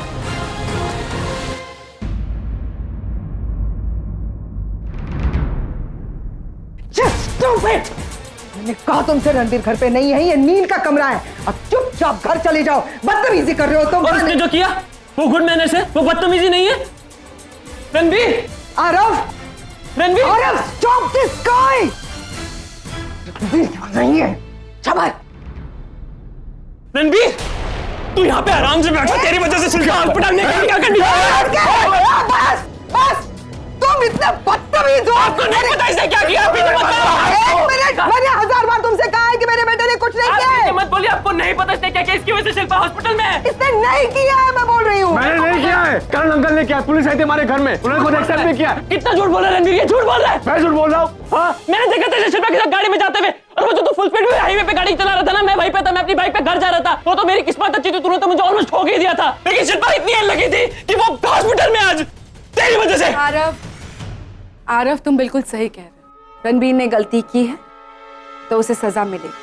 मैंने कहा तुमसे रणबीर घर पे नहीं है, ये नींद का कमरा है। अब चुपचाप घर चले जाओ। बदतमीजी कर रहे हो तुम। और उसने जो किया वो गुड मैनर्स है, वो बदतमीजी नहीं है। Ranbir, Aarav, Ranbir, Aarav, stop this guy. नहीं है। चमन, रणबीर, तू यहाँ पे आराम से बैठो। तेरी वजह से शिल्पा हॉस्पिटल में क्या करनी है? बस बस, तुम इतने बदतमीज हो। आपको नहीं पता इसने क्या किया? अभी तो बताओ। एक मिनट, मैंने 1000 बार तुमसे कहा है कि मेरे बेटे ने कुछ नहीं किया है। मत बोलिए, आपको नहीं पता इसने क्या किया। इसकी वजह से शिल्पा हॉस्पिटल में है। इसने नहीं किया है, मैं बोल रही हूँ। मैंने नहीं किया है। करण अंकल ने किया। पुलिस आई थी हमारे घर में, उन्होंने खुद एक्सेप्ट भी किया। कितना झूठ बोल रहा है रणबीर? ये झूठ बोल रहा है। मैं झूठ बोल रहा हूँ? हाँ, मैंने देखा था शिल्पा के साथ गाड़ी में जाते हुए। और वो जो फुल स्पीड में हाईवे पे गाड़ी चला रहा था ना, मैं वहीं पे था। मैं अपनी बाइक पे घर जा रहा था। वो तो मेरी किस्मत अच्छी थी, तुरंत मुझे ऑलमोस्ट ठोक ही दिया था। लेकिन शिल्पा इतनी लगी थी कि वो हॉस्पिटल में आज तेरी वजह से। आरव, तुम बिल्कुल सही कह रहे हो। रणबीर ने गलती की है तो उसे सजा मिलेगी।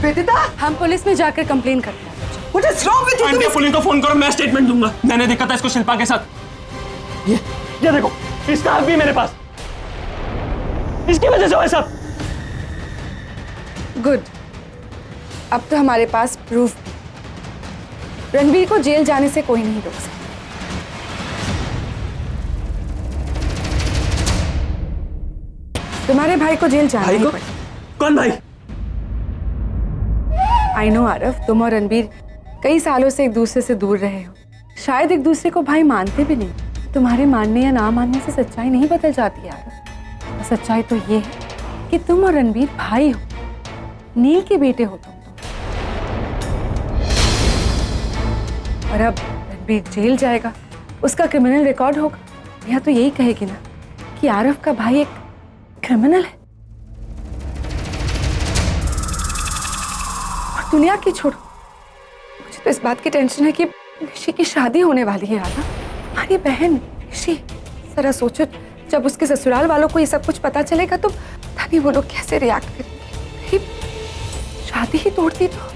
बेटा, हम पुलिस में जाकर कंप्लेन करते हैं। What is wrong with you? Aunty, police को फोन करो, मैं स्टेटमेंट दूंगा। मैंने देखा था इसको शिल्पा के साथ। ये देखो, इसका हाथ भी मेरे पास। इसकी वजह से हुआ सब। गुड, अब तो हमारे पास प्रूफ भी। रणबीर को जेल जाने से कोई नहीं रोक सकता। तुम्हारे भाई को जेल जाना ही पड़ेगा। कौन भाई? आई नो आरव, तुम और रणबीर कई सालों से एक दूसरे से दूर रहे हो। शायद एक दूसरे को भाई मानते भी नहीं। तुम्हारे मानने या ना मानने से सच्चाई नहीं बदल जाती आरव। सच्चाई तो ये है कि तुम और रणबीर भाई हो, नील के बेटे हो तुम। और अब रणबीर जेल जाएगा, उसका क्रिमिनल रिकॉर्ड होगा। या तो यही कहेगी ना कि आरव का भाई एक क्रिमिनल है। और दुनिया की छोड़ो, मुझे तो इस बात की टेंशन है कि निशी की शादी होने वाली है। आना, हमारी बहन निशी, जरा सोचो, जब उसके ससुराल वालों को ये सब कुछ पता चलेगा तो पता नहीं वो लोग कैसे रिएक्ट करेंगे। शादी ही तोड़ती तो।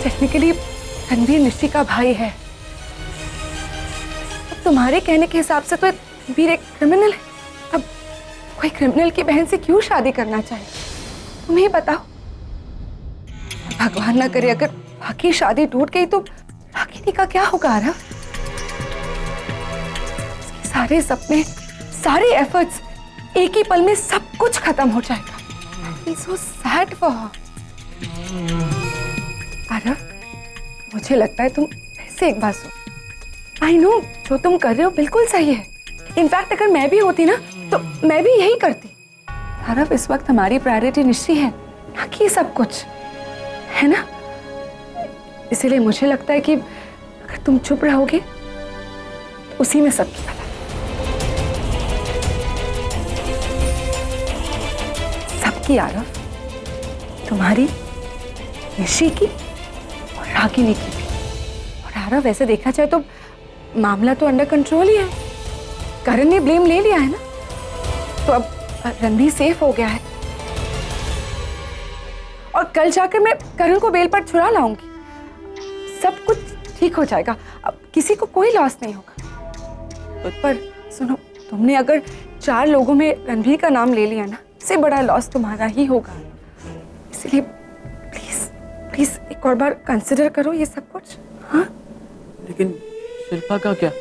टेक्निकली रणबीर निशी का भाई है। अब तुम्हारे कहने के हिसाब से तो रणबीर एक क्रिमिनल है। अब कोई क्रिमिनल की बहन से क्यों शादी करना चाहे? तुम ही बताओ। भगवान ना करे अगर बाकी शादी टूट गई तो रागिनी का क्या होगा आरव? सारे सपने, सारे एफर्ट्स एक ही पल में सब कुछ खत्म हो जाएगा। I feel so sad for her. Aarav, मुझे लगता है तुम ऐसे एक बात सुनो। आई नो जो तुम कर रहे हो बिल्कुल सही है। इनफैक्ट अगर मैं भी होती ना तो मैं भी यही करती। आरव, इस वक्त हमारी प्रायोरिटी निश्चय है, ना कि ये सब कुछ, है ना? इसीलिए मुझे लगता है कि अगर तुम चुप रहोगे तो उसी में सबकी भलाई। सबकी आरव, तुम्हारी, निशी की और रागिनी की भी। और आरव, वैसे देखा जाए तो मामला तो अंडर कंट्रोल ही है। करण ने ब्लेम ले लिया है ना, तो अब रणबीर सेफ हो गया है। और कल जाकर मैं करण को बेल पर छुड़ा लाऊंगी। सब कुछ ठीक हो जाएगा, अब किसी को कोई लॉस नहीं होगा। पर सुनो, तुमने अगर 4 लोगों में रणबीर का नाम ले लिया ना, इससे बड़ा लॉस तुम्हारा ही होगा। इसलिए और बार कंसिडर करो ये सब कुछ। हाँ, लेकिन शिल्पा का क्या?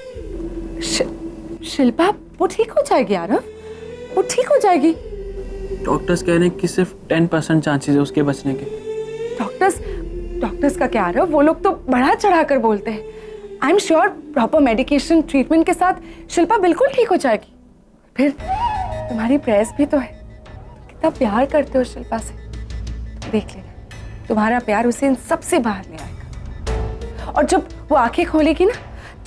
शिल्पा वो ठीक हो जाएगी आरव, वो ठीक हो जाएगी। डॉक्टर्स कह रहे हैं कि सिर्फ 10% चांसेस है उसके बचने के। डॉक्टर्स का क्या आरव, वो लोग तो बढ़ा चढ़ा कर बोलते हैं। I am sure proper medication treatment के साथ शिल्पा बिल्कुल ठीक हो जाएगी। फिर तुम्हारी प्रेस भी तो है, कितना प्यार करते हो शिल्पा से, देख लेना तुम्हारा प्यार उसे इन सबसे बाहर ले आएगा। और जब वो आंखें खोलेगी ना,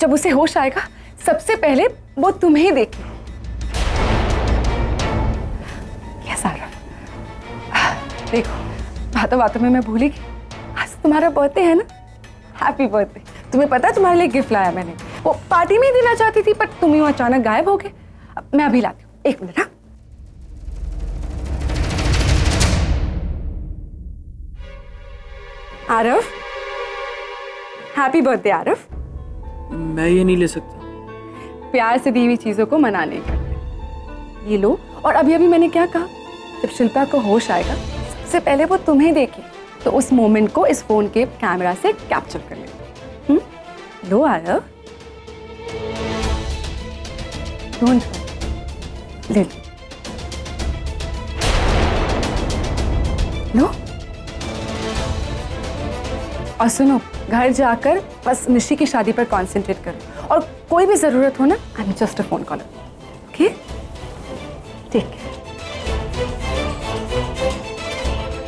जब उसे होश आएगा, सबसे पहले वो तुम्हें ही देखेगी। कैसा रहा? देखो बातों बातों में मैं भूली गई, आज तुम्हारा बर्थडे है ना। Happy birthday. तुम्हें पता है तुम्हारे लिए गिफ्ट लाया मैंने, वो पार्टी में ही देना चाहती थी पर तुम ही अचानक गायब हो गए। अब मैं अभी लाती हूँ, 1 मिनट। हाँ, आरव, हैप्पी बर्थडे आरव। मैं ये नहीं ले सकता। प्यार से दी हुई चीजों को मना नहीं करते। ये लो। और अभी अभी मैंने क्या कहा, जब शिल्पा को होश आएगा सबसे पहले वो तुम्हें देखे, तो उस मोमेंट को इस फोन के कैमरा से कैप्चर कर ले। लो आरव, ढूंढ ले लो। और सुनो, घर जाकर बस निशी की शादी पर कंसंट्रेट करो, और कोई भी जरूरत हो ना, I am just a phone call. Okay, ठीक है।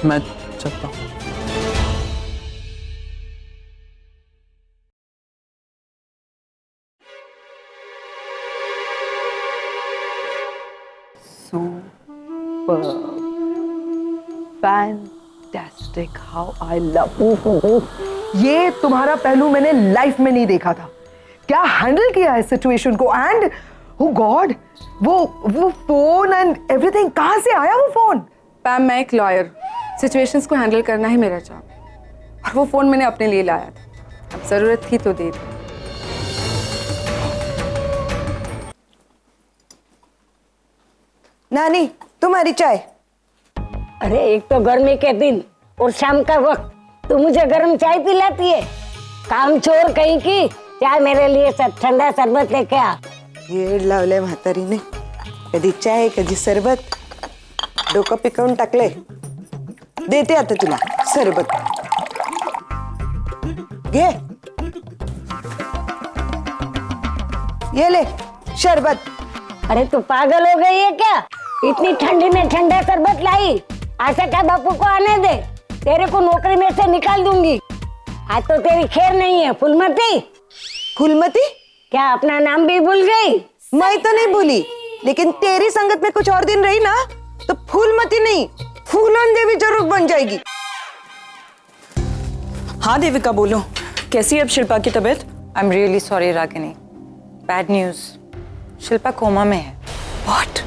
मैं चलता हूँ। Fantastic, how I love. ये तुम्हारा पहलू मैंने लाइफ में नहीं देखा था। क्या हैंडल किया है सिचुएशन को। एंड ओ गॉड, वो फोन एंड एवरीथिंग, कहां से आया वो फोन? पैम, मैं एक लॉयर, सिचुएशंस को हैंडल करना ही मेरा जॉब है, और वो फोन मैंने अपने लिए लाया था। अब जरूरत थी तो दे दी। नानी, तुम्हारी चाय। अरे एक तो गर्मी के दिन और शाम का वक्त तू मुझे गर्म चाय पिलाती है। काम चोर कहीं की, चाय मेरे लिए ठंडा शरबत लेके आ। येड लावलंय म्हातारीने, कधी चाय कधी सरबत, डोकं पिकवून टाकले। देते आता तुला सरबत, घे। ये ले शरबत। अरे तू पागल हो गई है क्या? इतनी ठंडी में ठंडा शरबत लाई? आशा का बापू को आने दे, तेरे को नौकरी में से निकाल दूंगी। आज तो तेरी खैर नहीं है। फुलमती। फुलमती? क्या अपना नाम भी भूल गई? मैं तो नहीं भूली, लेकिन तेरी संगत में कुछ और दिन रही ना, तो फूलमती नहीं, फूलन देवी जरूर बन जाएगी। हाँ देविका, बोलो, कैसी है अब शिल्पा की तबीयत? I am really sorry Ragini, bad news, Shilpa coma में है। व्हाट?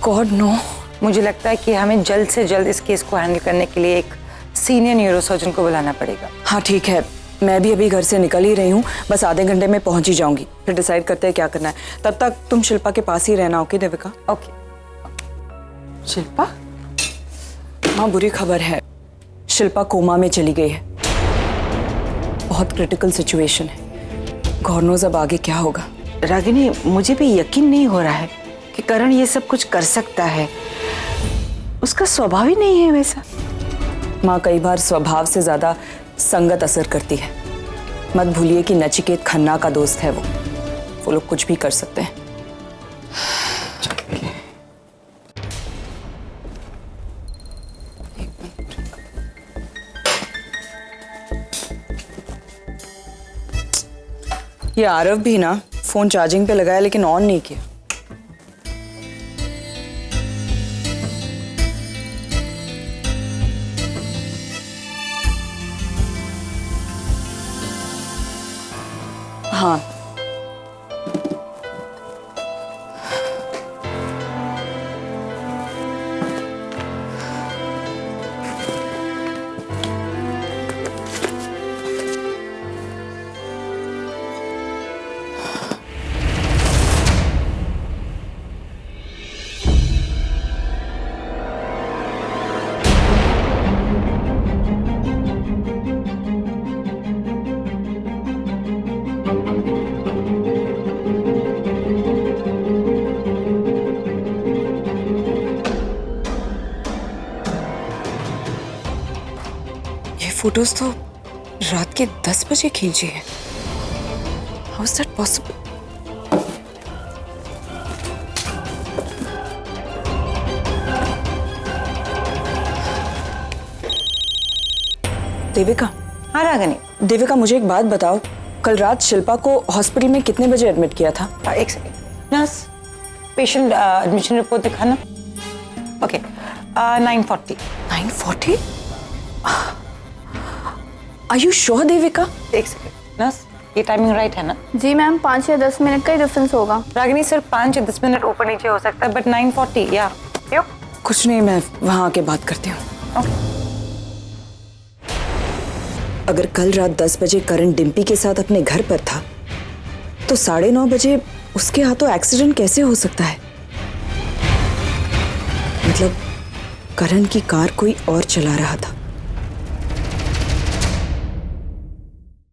God no. मुझे लगता है कि हमें जल्द से जल्द इस केस को हैंडल करने के लिए एक सीनियर न्यूरोसर्जन को बुलाना पड़ेगा। हाँ ठीक है, मैं भी अभी घर से निकल ही रही हूँ, बस आधे घंटे में पहुंच ही जाऊंगी, फिर डिसाइड करते हैं क्या करना है। तब तक तुम शिल्पा के पास ही रहना। ओके देविका? ओके। शिल्पा? हाँ, बुरी खबर है, शिल्पा कोमा में चली गई है। बहुत क्रिटिकल सिचुएशन है, गॉड नोज़ अब आगे क्या होगा। रागिनी, मुझे भी यकीन नहीं हो रहा है कि करण ये सब कुछ कर सकता है, उसका स्वभाव ही नहीं है वैसा। माँ, कई बार स्वभाव से ज्यादा संगत असर करती है। मत भूलिए कि नचिकेत खन्ना का दोस्त है वो लोग कुछ भी कर सकते हैं। ये आरव भी ना फोन चार्जिंग पे लगाया लेकिन ऑन नहीं किया। हाँ, फोटोज तो रात के 10 बजे खींची है। How is that possible? Devika. हाँ रागिनी। देविका, मुझे एक बात बताओ, कल रात शिल्पा को हॉस्पिटल में कितने बजे एडमिट किया था? एक second nurse, patient admission report दिखाना। Okay 9:40। 9:40? Are you sure Devika? एक सेकेंड नर्स, ये टाइमिंग राइट है ना? जी मैम, 5 या 10 मिनट का ही डिफरेंस होगा। रागिनी सिर्फ 5 या 10 मिनट ऊपर नीचे हो सकता है, बट 9:40 या कुछ नहीं, मैं वहां आके बात करती हूँ। अगर कल रात 10 बजे करण डिम्पी के साथ अपने घर पर था, तो 9:30 बजे उसके हाथों एक्सीडेंट कैसे हो सकता है? मतलब करण की कार कोई और चला रहा था।